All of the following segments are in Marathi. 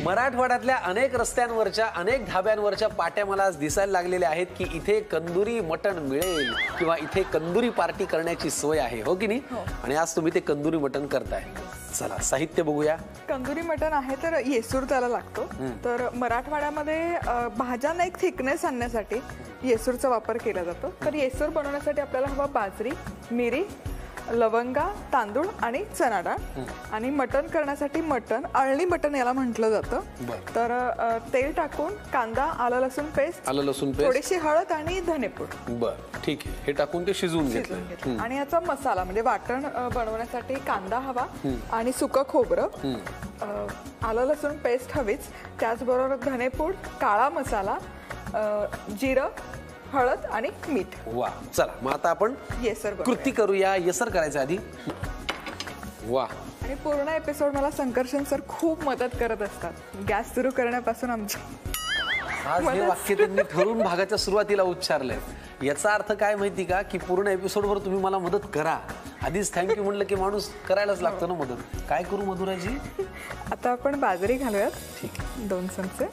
मराठवाड्यातल्या अनेक रस्त्यांवरच्या अनेक धाब्यांवरच्या पाट्या मला आज दिसायला लागलेल्या आहेत की इथे कंदुरी मटण मिळेल किंवा इथे कंदुरी पार्टी करण्याची सोय आहे, हो की नाही? आणि आज तुम्ही ते कंदुरी मटण करताय. चला साहित्य बघूया. कंदुरी मटण आहे तर येसूर त्याला लागतो. तर मराठवाड्यामध्ये भाज्यांना एक थिकनेस आणण्यासाठी येसूरचा वापर केला जातो. तर येसूर बनवण्यासाठी आपल्याला हवा बाजरी, मिरी, लवंगा, तांदूळ आणि चणा डाळ. आणि मटण करण्यासाठी मटण, अळणी मटण याला म्हटलं जातं. तर तेल टाकून कांदा, आलं लसूण पेस्ट, थोडीशी हळद आणि धनेपूड. बरं, ठीक आहे. हे टाकून ते शिजवून घेतलं. आणि याचा मसाला म्हणजे वाटण बनवण्यासाठी कांदा हवा आणि सुकं खोबरं, आलं लसूण पेस्ट हवीच, त्याचबरोबर धनेपूड, काळा मसाला, जिरं, हळद आणि मीठ. वा, चला मग आता आपण येसर कृती करूया. येसर करायचं आधी. वा. आणि पूर्ण एपिसोड मला संकर्षण सर खूप मदत करत असतात, गॅस सुरू करण्यापासून आमची. आज हे वाक्य त्यांनी ठरून भागाच्या सुरुवातीला उच्चारलंय. याचा अर्थ काय माहिती का, की पूर्ण एपिसोडवर तुम्ही मला मदत करा. आधीच थँक्यू म्हणलं की माणूस करायलाच लागतो ना मदत. काय करू मधुराजी? आता आपण बाजरी घालूयात. ठीक आहे. 2 चमचे.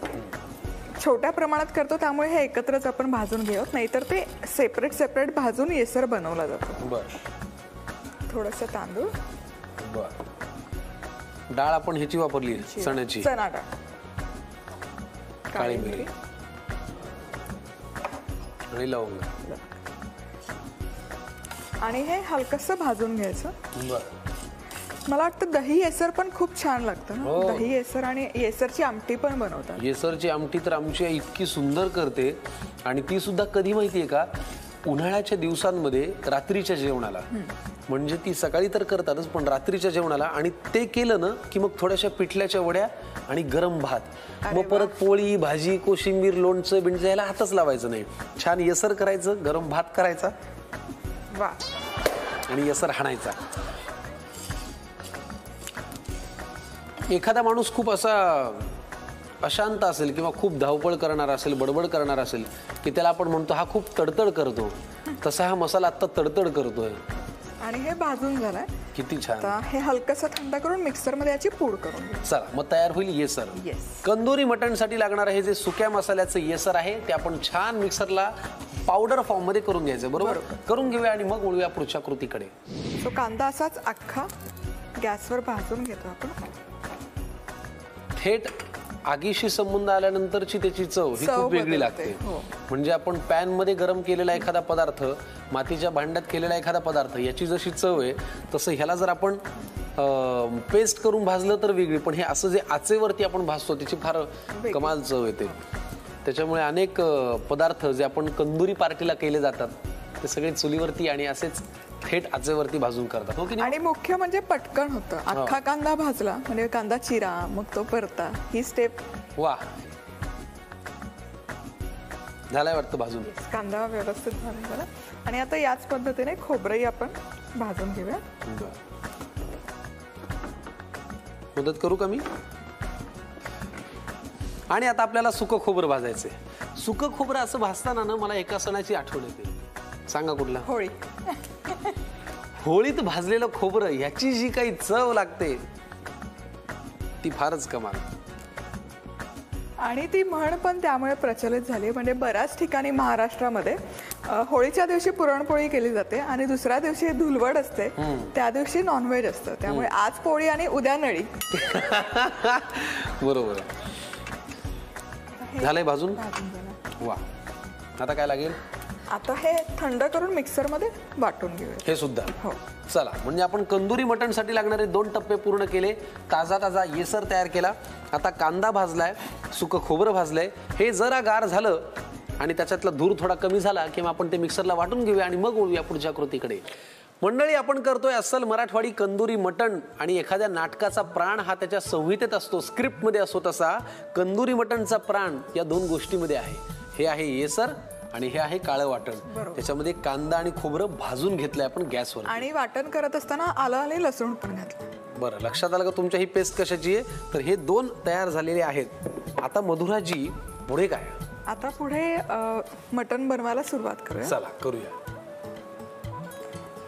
छोट्या प्रमाणात करतो त्यामुळे हे एकत्रच आपण भाजून घेऊ, नाहीतर ते सेपरेट सेपरेट भाजून येसर बनवला जातो. बरं. थोडंसं तांदूळ. बरं. डाळ आपण ह्याची वापरली, चण्याची. चणा डाळ, काळी मिरी आणि लवंग. आणि हे हलकसं भाजून घ्यायचं. बरं. मला वाटतं दही येसर पण खूप छान लागतं ना. दही येसर आणि येसरची आमटी पण बनवतात. येसरची आमटी तर आमची आई इतकी सुंदर करते. आणि ती सुद्धा कधी माहितीये का, उन्हाळ्याच्या दिवसांमध्ये रात्रीच्या जेवणाला. म्हणजे ती सकाळी तर करतातच, पण रात्रीच्या जेवणाला. आणि ते केलं ना की मग थोड्याशा पिठल्याच्या वड्या आणि गरम भात, मग परत पोळी भाजी कोशिंबीर लोणचं बिणचं याला हातच लावायचं नाही. छान येसर करायचं, गरम भात करायचा, वा, आणि येसर हाणायचा. एखादा माणूस खूप असा अशांत असेल किंवा खूप धावपळ करणार असेल, बडबड करणार असेल, की त्याला आपण म्हणतो हा खूप तडतड करतो. तसा हा मसाला आता तडतड करतोय. आणि हे भाजून झालंय. किती छान. आता हे हलकसं थंड करून मिक्सर मध्ये याची पूड करून घेऊ. चला मग तयार होईल येसर. कंदुरी मटणसाठी लागणार हे जे सुक्या मसाल्याचं येसर आहे ते आपण छान मिक्सरला पावडर फॉर्म मध्ये करून घ्यायचं. बरोबर, करून घेऊया आणि मग वळूया पुढच्या कृतीकडे. सो कांदा असाच अख्खा गॅसवर भाजून घेतो आपण. थेट आगीशी संबंध आल्यानंतरची त्याची चव ही खूप वेगळी लागते. म्हणजे आपण पॅन मध्ये गरम केलेला एखादा पदार्थ, मातीच्या भांड्यात केलेला एखादा पदार्थ, याची जशी चव आहे तसं ह्याला जर आपण पेस्ट करून भाजलं तर वेगळी. पण हे असं जे आचेवरती आपण भाजतो त्याची फार कमाल चव येते. त्याच्यामुळे अनेक पदार्थ जे आपण कंदुरी पार्टीला केले जातात ते सगळे चुलीवरती आणि असेच थेट आचेवरती भाजून करतात, हो की नाही? आणि मुख्य म्हणजे पटकन होतं. अख्खा कांदा भाजला म्हणजे कांदा चिरा, मग तो परता, ही स्टेप. वा, झालाय वाटतं भाजून. कांदा व्यवस्थित भाजून झाला. आणि आता याच पद्धतीने खोबरंही आपण भाजून घेऊया. मदत करू का मी? आणि आता आपल्याला सुकं खोबरं भाजायचंय. सुकं खोबरं असं भाजताना ना मला एका सणाची आठवण येते. सांगा कुठला? होळी. होळीत भाजलेलं खोबरं ह्याची जी काही चव लागते ती फारच कमाल. आणि ती म्हण पण त्यामुळे प्रचलित झाली. म्हणजे बऱ्याच ठिकाणी महाराष्ट्रामध्ये होळीच्या दिवशी पुरणपोळी केली जाते आणि दुसऱ्या दिवशी धुलवड असते, त्या दिवशी नॉनव्हेज असतं. त्यामुळे आज पोळी आणि उद्या नळी. बरोबर. झालंय भाजून. वा, आता काय लागेल? आता हे थंड करून मिक्सर मध्ये वाटून घेऊया हे सुद्धा. हो. चला, म्हणजे आपण कंदुरी मटण साठी लागणारे 2 टप्पे पूर्ण केले. ताजा ताजा येसर तयार केला. आता कांदा भाजलाय, सुकं खोबरं भाजलंय. हे जरा गार झालं आणि त्याच्यातला धूर थोडा कमी झाला की आपण ते मिक्सरला वाटून घेऊया आणि मग वळूया पुढच्या कृतीकडे. मंडळी, आपण करतोय अस्सल मराठवाडी कंदुरी मटण. आणि एखाद्या नाटकाचा प्राण हा त्याच्या संहितेत असतो, स्क्रिप्ट मध्ये असतो, तसा कंदुरी मटणचा प्राण या 2 गोष्टीमध्ये आहे. हे आहे येसर आणि हे आहे काळं वाटण. त्याच्यामध्ये कांदा आणि खोबरं भाजून घेतलंय आपण गॅसवर. आणि वाटण करत असताना आलं आणि लसूण पण घातलं. बरं, लक्षात आलं का तुमच्या ही पेस्ट कशाची आहे? तर हे 2 तयार झालेले आहेत. आता मधुराजी पुढे काय? आता पुढे मटण बनवायला सुरुवात करूया. चला करूया.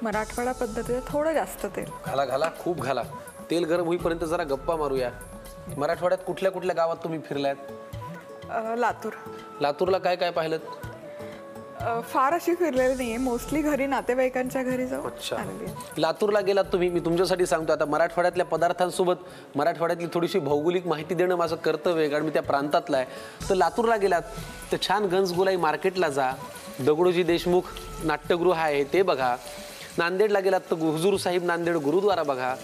मराठवाडा पद्धतीने थोडं जास्त तेल घाला, खूप घाला. तेल गरम होईपर्यंत जरा गप्पा मारूया. मराठवाड्यात कुठल्या कुठल्या गावात तुम्ही फिरलात? लातूर. लातूरला काय काय पाहिलं? फार अशी फिरलेली नाहीये, मोस्टली घरी नातेवाईकांच्या घरी जाऊन अच्छा. आलेली आहे. लातूरला गेलात तुम्ही, मी तुमच्यासाठी सांगतो आता मराठवाड्यातल्या पदार्थांसोबत मराठवाड्यातली थोडीशी भौगोलिक माहिती देणं माझं कर्तव्य आहे, कारण मी त्या प्रांतातला आहे. तर लातूरला गेलात तर छान गंजगोलाई मार्केटला जा, दगडोजी देशमुख नाट्यगृह आहे ते बघा. नांदेडला गेलात तर हुजूर साहिब नांदेड गुरुद्वारा बघा.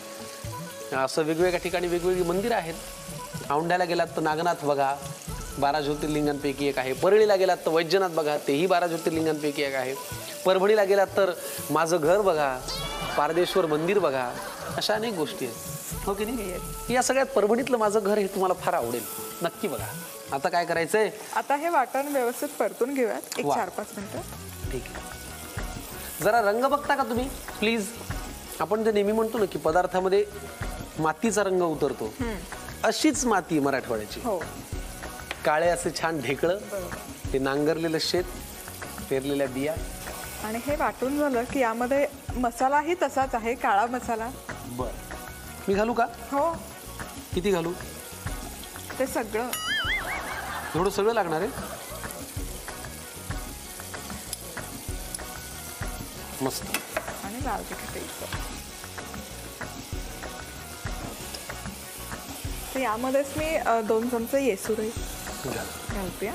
असं वेगवेगळ्या ठिकाणी वेगवेगळी मंदिरं आहेत. औंढ्याला गेलात तर नागनाथ बघा, 12 ज्योतिर्लिंगांपैकी एक आहे. परळीला गेलात तर वैजनाथ बघा, तेही 12 ज्योतिर्लिंगांपैकी एक आहे. परभणीला गेलात तर माझं घर बघा, पारदेश्वर मंदिर बघा. अशा अनेक गोष्टी आहेत, हो की नाही? या सगळ्यात परभणीतलं माझं घर हे तुम्हाला फार आवडेल, नक्की बघा. आता काय करायचंय? आता हे वाटण व्यवस्थित परतून घेऊयात, एक वा. 4-5 मिनिटं. ठीक आहे. जरा रंग बघता का तुम्ही प्लीज? आपण जे नेहमी म्हणतो ना की पदार्थामध्ये मातीचा रंग उतरतो, अशीच माती मराठवाड्याची. हो. काळे असे छान ढेकळं, ते नांगरलेलं शेत, पेरलेल्या बिया. आणि हे वाटून झालं की यामध्ये मसालाही तसाच आहे, काळा मसाला. बर, मी घालू का? हो, किती घालू? ते सगळं. एवढं सगळं लागणार आहे? मस्त. आणि लाल तिखट. तर यामध्येच मी 2 चमचे येसुरी घालते.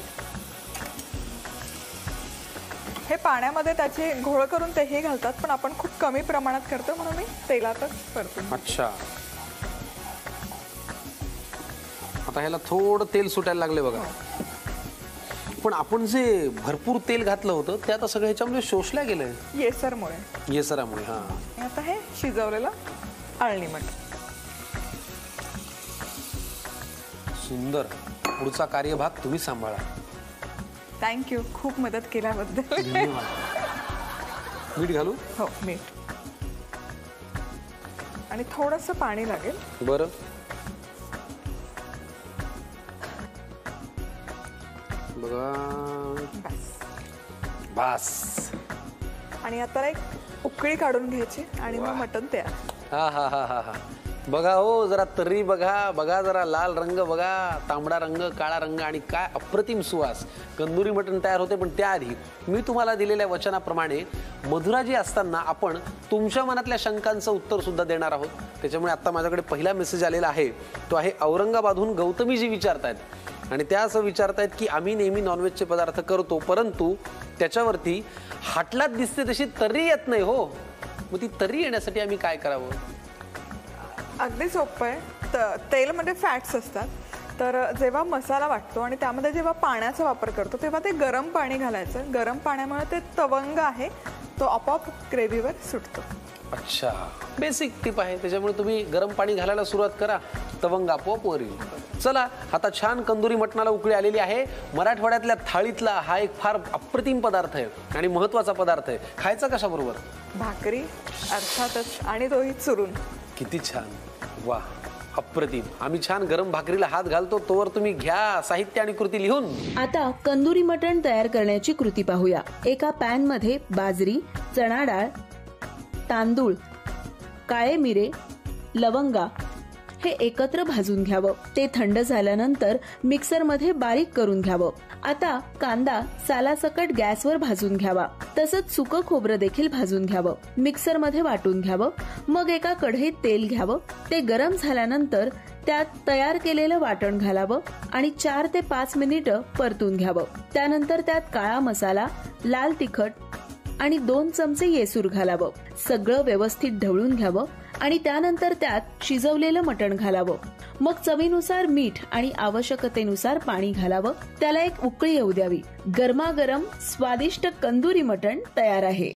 हे पाण्यामध्ये त्याचे घोळ करून तेही घालतात, पण आपण खूप कमी प्रमाणात करतो म्हणून मी तेलातच परतून. अच्छा. आता ह्याला थोडं तेल सुटायला लागले बघा. पण आपण जे भरपूर तेल घातलं होतं ते आता सगळं ह्याच्यामध्ये शोषल्या गेलंय येसरमुळे. येसरामुळे. हा. आता हे शिजवलेलं अळणी मटण. सुंदर. पुढचा कार्यभाग तुम्ही सांभाळा. थँक्यू, खूप मदत केल्याबद्दल. धन्यवाद. मीठ घालू? हो, मीठ. आणि थोडंसं पाणी लागेल. बरं. बघा, बस. आणि आता एक उकळी काढून घ्यायची आणि मग मटण तयार. हा हा हा हा हा. बघा हो, जरा तर्री बघा, बघा जरा लाल रंग बघा, तांबडा रंग, काळा रंग, आणि काय अप्रतिम सुवास. कंदुरी मटण तयार होते. पण त्याआधी मी तुम्हाला दिलेल्या वचनाप्रमाणे मधुराजी असताना आपण तुमच्या मनातल्या शंकांचं उत्तर सुद्धा देणार आहोत. त्याच्यामुळे आता माझ्याकडे पहिला मेसेज आलेला आहे, तो आहे औरंगाबादहून गौतमीजी विचारतायत. आणि त्या असं विचारतायत की आम्ही नेहमी नॉनव्हेजचे पदार्थ करतो, परंतु त्याच्यावरती हाटलात दिसते तशी तर्री येत नाही हो. मग ती तर्री येण्यासाठी आम्ही काय करावं? अगदी सोपं आहे. तेलमध्ये फॅट्स असतात, तर जेव्हा मसाला वाटतो आणि त्यामध्ये जेव्हा पाण्याचा वापर करतो तेव्हा ते गरम पाणी घालायचं. गरम पाण्यामुळे ते तवंग आहे तो आपोआप ग्रेव्हीवर सुटतो. अच्छा, बेसिक टिप आहे. त्याच्यामुळे तुम्ही गरम पाणी घालायला सुरुवात करा, तवंग आपोआप वर येईल. चला, आता छान कंदुरी मटणाला उकळी आलेली आहे. मराठवाड्यातल्या थाळीतला हा एक फार अप्रतिम पदार्थ आहे आणि महत्वाचा पदार्थ आहे. खायचा कशाबरोबर? भाकरी अर्थातच, आणि तोही चुरून. किती छान, वा, अप्रतिम. आम्ही छान गरम भाकरीला हात घालतो, तोवर तुम्ही घ्या साहित्य आणि कृती लिहून. आता कंदुरी मटण तयार करण्याची कृती पाहूया. एका पॅन मध्ये बाजरी, चणा डाळ, तांदूळ, काळे मिरे, लवंगा हे एकत्र भाजून घ्यावं. ते थंड झाल्यानंतर मिक्सर मध्ये बारीक करून घ्यावं. आता कांदा सालासकट गॅसवर भाजून घ्यावा. तसंच सुकं खोबरं देखील भाजून घ्यावं. मिक्सर मध्ये वाटून घ्यावं. मग एका कढईत तेल घ्यावं. ते गरम झाल्यानंतर त्यात तयार केलेलं वाटण घालावं आणि 4 ते 5 मिनिटं परतून घ्यावं. त्यानंतर त्यात काळा मसाला, लाल तिखट आणि 2 चमचे येसूर घालावं. सगळं व्यवस्थित ढवळून घ्यावं आणि त्यानंतर त्यात शिजवलेलं मटण घालावं. मग चवीनुसार मीठ आणि आवश्यकतेनुसार पाणी घालावं. त्याला एक उकळी येऊ द्यावी. गरमागरम स्वादिष्ट कंदुरी मटण तयार आहे.